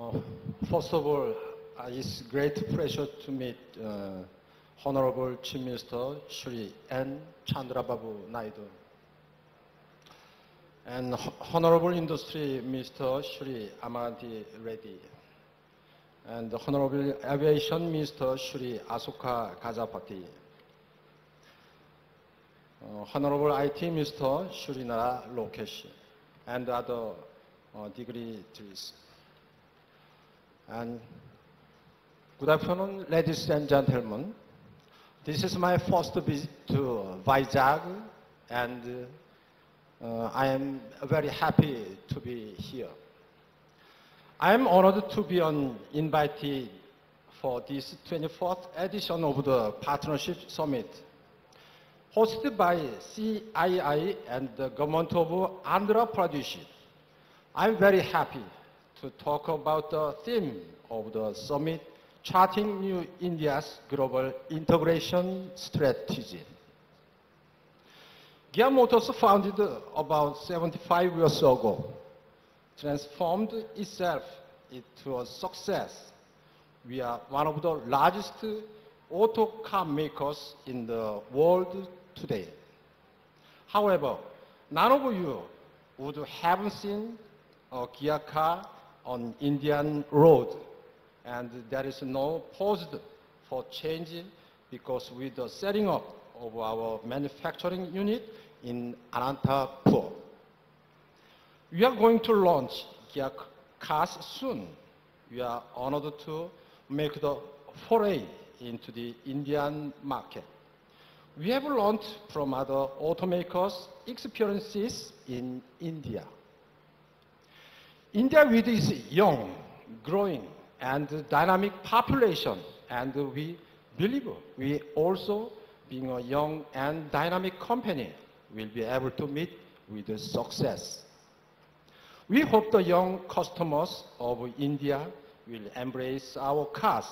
Uh, First of all, it's great pleasure to meet Honorable Chief Minister Shri N. Chandrababu Naidu and Honorable Industry Minister Shri Amadi Reddy and Honorable Aviation Minister Shri Asoka Gajapati, Honorable IT Minister Shri Nara Lokesh, and other dignitaries. And good afternoon, ladies and gentlemen. This is my first visit to Vizag, and I am very happy to be here. I am honored to be invited for this 24th edition of the Partnership Summit, hosted by CII and the government of Andhra Pradesh. I'm very happy to talk about the theme of the summit, charting New India's global integration strategy. Kia Motors, founded about 75 years ago, transformed itself into a success. We are one of the largest auto car makers in the world today. However, none of you would have seen a Kia car on Indian road, and there is no pause for change because with the setting up of our manufacturing unit in Anantapur. We are going to launch Kia cars soon. We are honored to make the foray into the Indian market. We have learned from other automakers' experiences in India. India with its young, growing, and dynamic population, and we believe we also, being a young and dynamic company, will be able to meet with success. We hope the young customers of India will embrace our cars,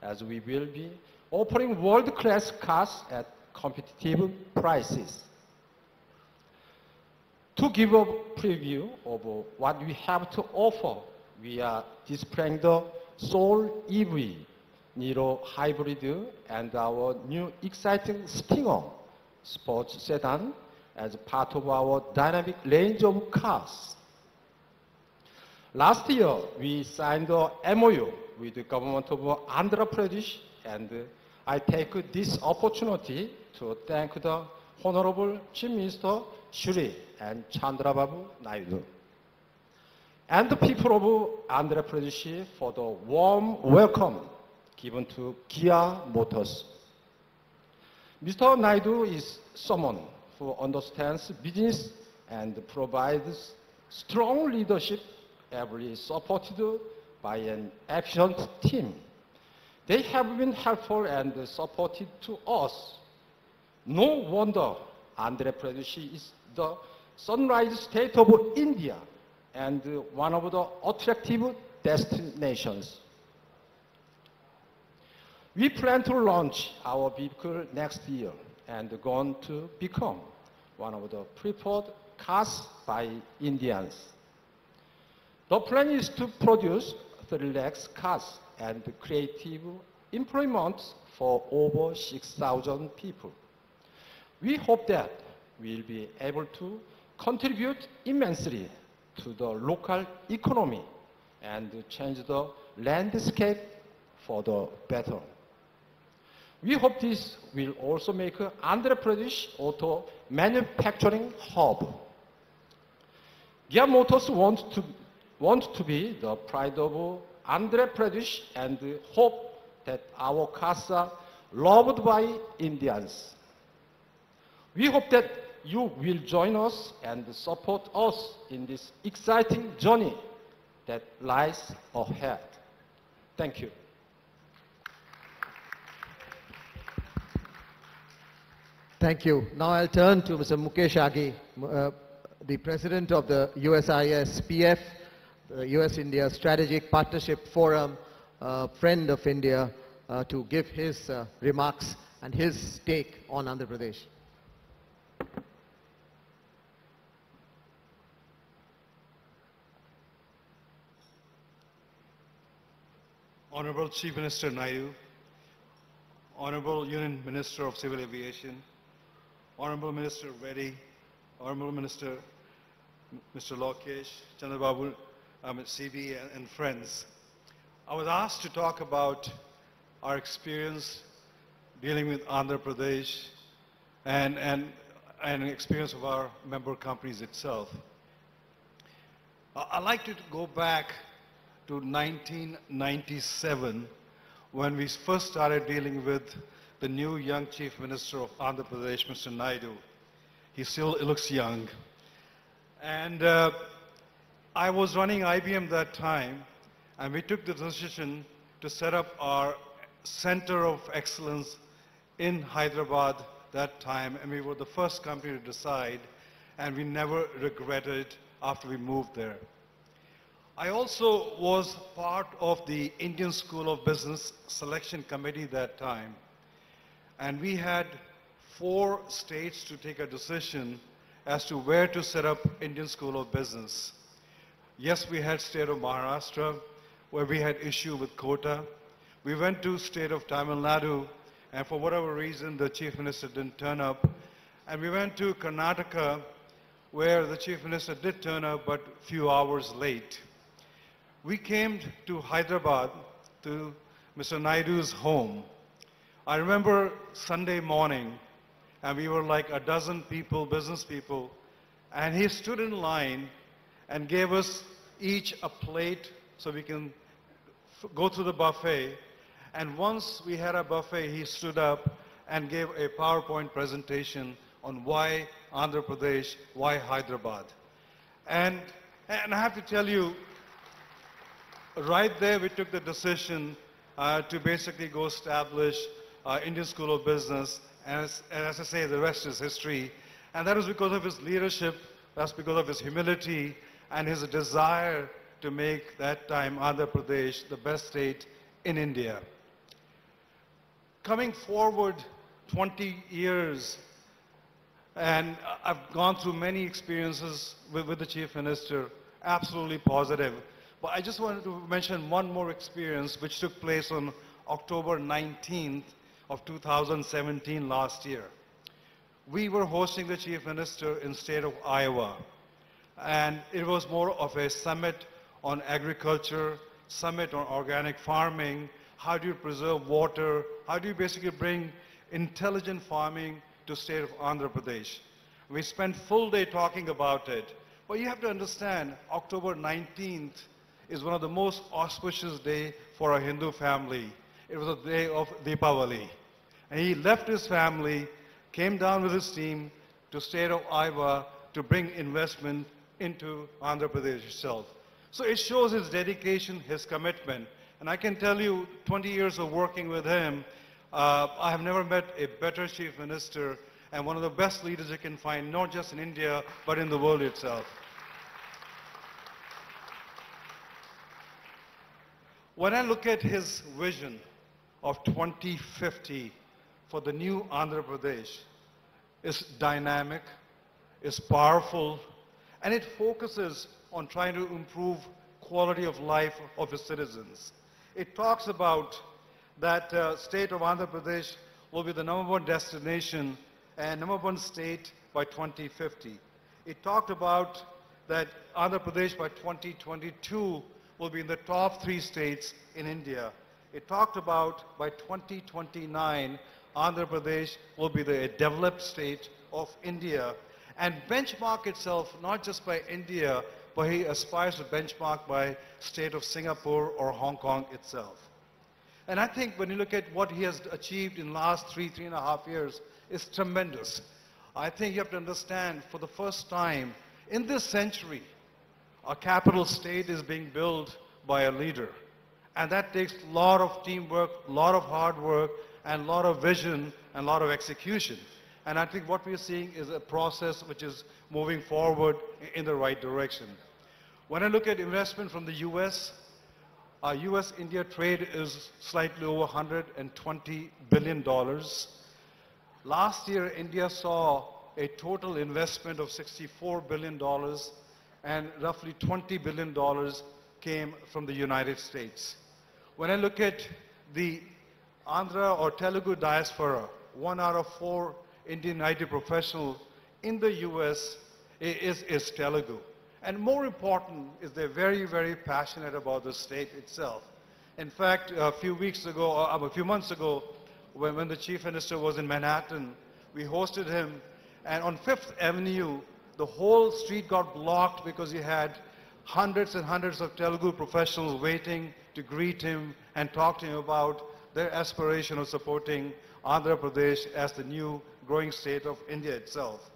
as we will be offering world-class cars at competitive prices. To give a preview of what we have to offer, we are displaying the Soul EV, Nero Hybrid, and our new exciting Stinger sports sedan as part of our dynamic range of cars. Last year, we signed a MOU with the government of Andhra Pradesh, and I take this opportunity to thank the Honorable Chief Minister Shri and Chandrababu Naidu and the people of Andhra Pradesh for the warm welcome given to Kia Motors. Mr. Naidu is someone who understands business and provides strong leadership, ably supported by an efficient team. They have been helpful and supportive to us. No wonder Andhra Pradesh is the sunrise state of India and one of the attractive destinations. We plan to launch our vehicle next year and going to become one of the preferred cars by Indians. The plan is to produce 3 lakhs cars and creative employment for over 6,000 people. We hope that we'll be able to contribute immensely to the local economy and change the landscape for the better. We hope this will also make Andhra Pradesh auto manufacturing hub. Kia Motors want to be the pride of Andhra Pradesh and hope that our cars are loved by Indians. We hope that you will join us and support us in this exciting journey that lies ahead. Thank you. Thank you. Now I'll turn to Mr. Mukesh Aghi, the President of the USIS-PF, the US-India Strategic Partnership Forum, friend of India, to give his remarks and his take on Andhra Pradesh. Honorable Chief Minister Naidu, Honorable Union Minister of Civil Aviation, Honorable Minister Reddy, Honorable Minister Mr. Lokesh, Chandrababu, CB, and friends. I was asked to talk about our experience dealing with Andhra Pradesh and experience of our member companies itself. I'd like to go back to 1997 when we first started dealing with the new young Chief Minister of Andhra Pradesh, Mr. Naidu. He still looks young. And I was running IBM that time, and we took the decision to set up our Center of Excellence in Hyderabad that time, and we were the first company to decide, and we never regretted after we moved there. I also was part of the Indian School of Business Selection Committee that time, and we had 4 states to take a decision as to where to set up Indian School of Business. Yes, we had state of Maharashtra, where we had issue with quota. We went to state of Tamil Nadu, and for whatever reason, the Chief Minister didn't turn up. And we went to Karnataka, where the Chief Minister did turn up, but a few hours late. We came to Hyderabad, to Mr. Naidu's home. I remember Sunday morning, and we were like a dozen people, business people, and he stood in line and gave us each a plate so we can go through the buffet. And once we had a buffet, he stood up and gave a PowerPoint presentation on why Andhra Pradesh, why Hyderabad. And I have to tell you, right there we took the decision to basically go establish Indian School of Business. And as I say, the rest is history. And that was because of his leadership, that's because of his humility and his desire to make that time Andhra Pradesh the best state in India. Coming forward 20 years, and I've gone through many experiences with the Chief Minister, absolutely positive. But I just wanted to mention one more experience which took place on October 19th of 2017 last year. We were hosting the Chief Minister in state of Iowa, and it was more of a summit on agriculture, summit on organic farming, how do you preserve water, how do you basically bring intelligent farming to state of Andhra Pradesh. We spent full day talking about it, but you have to understand, October 19th is one of the most auspicious days for a Hindu family. It was a day of Deepavali. And he left his family, came down with his team to state of Iowa to bring investment into Andhra Pradesh itself. So it shows his dedication, his commitment. And I can tell you, 20 years of working with him, I have never met a better Chief Minister and one of the best leaders you can find, not just in India, but in the world itself. When I look at his vision of 2050 for the new Andhra Pradesh, it's dynamic, it's powerful, and it focuses on trying to improve quality of life of its citizens. It talks about that state of Andhra Pradesh will be the #1 destination and #1 state by 2050. It talked about that Andhra Pradesh by 2022 will be in the top 3 states in India. It talked about by 2029, Andhra Pradesh will be the developed state of India and benchmark itself not just by India, but he aspires to benchmark by state of Singapore or Hong Kong itself. And I think when you look at what he has achieved in the last 3.5 years, it's tremendous. I think you have to understand, for the first time in this century, a capital state is being built by a leader. And that takes a lot of teamwork, a lot of hard work, and a lot of vision, and a lot of execution. And I think what we're seeing is a process which is moving forward in the right direction. When I look at investment from the US, our US-India trade is slightly over $120 billion. Last year, India saw a total investment of $64 billion, and roughly $20 billion came from the United States. When I look at the Andhra or Telugu diaspora, 1 out of 4 Indian IT professionals in the US is Telugu. And more important is they're very, very passionate about the state itself. In fact, a few months ago, when the Chief Minister was in Manhattan, we hosted him, and on 5th Avenue, the whole street got blocked because he had hundreds and hundreds of Telugu professionals waiting to greet him and talk to him about their aspiration of supporting Andhra Pradesh as the new growing state of India itself.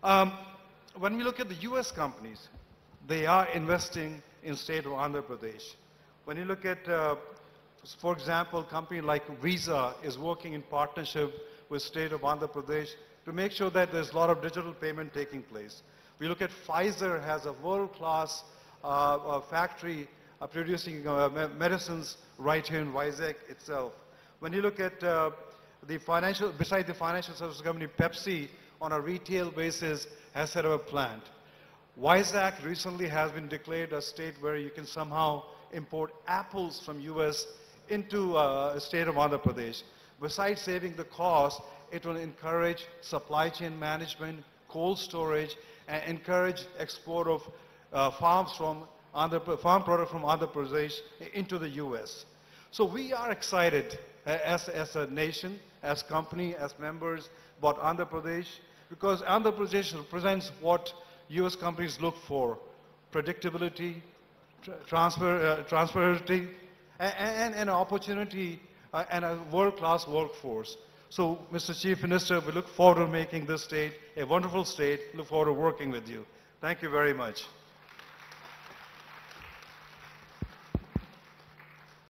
When we look at the US companies, they are investing in state of Andhra Pradesh. When you look at, for example, a company like Visa is working in partnership with state of Andhra Pradesh to make sure that there's a lot of digital payment taking place. We look at Pfizer has a world-class factory producing medicines right here in Vizag itself. When you look at besides the financial services company, Pepsi on a retail basis has set up a plant. Vizag recently has been declared a state where you can somehow import apples from US into a state of Andhra Pradesh. Besides saving the cost, it will encourage supply chain management, cold storage, and encourage export of farm product from Andhra Pradesh into the US. So we are excited as a nation, as company, as members about Andhra Pradesh, because Andhra Pradesh represents what US companies look for: predictability, transparency, and an opportunity and a world-class workforce. So, Mr. Chief Minister, we look forward to making this state a wonderful state. Look forward to working with you. Thank you very much.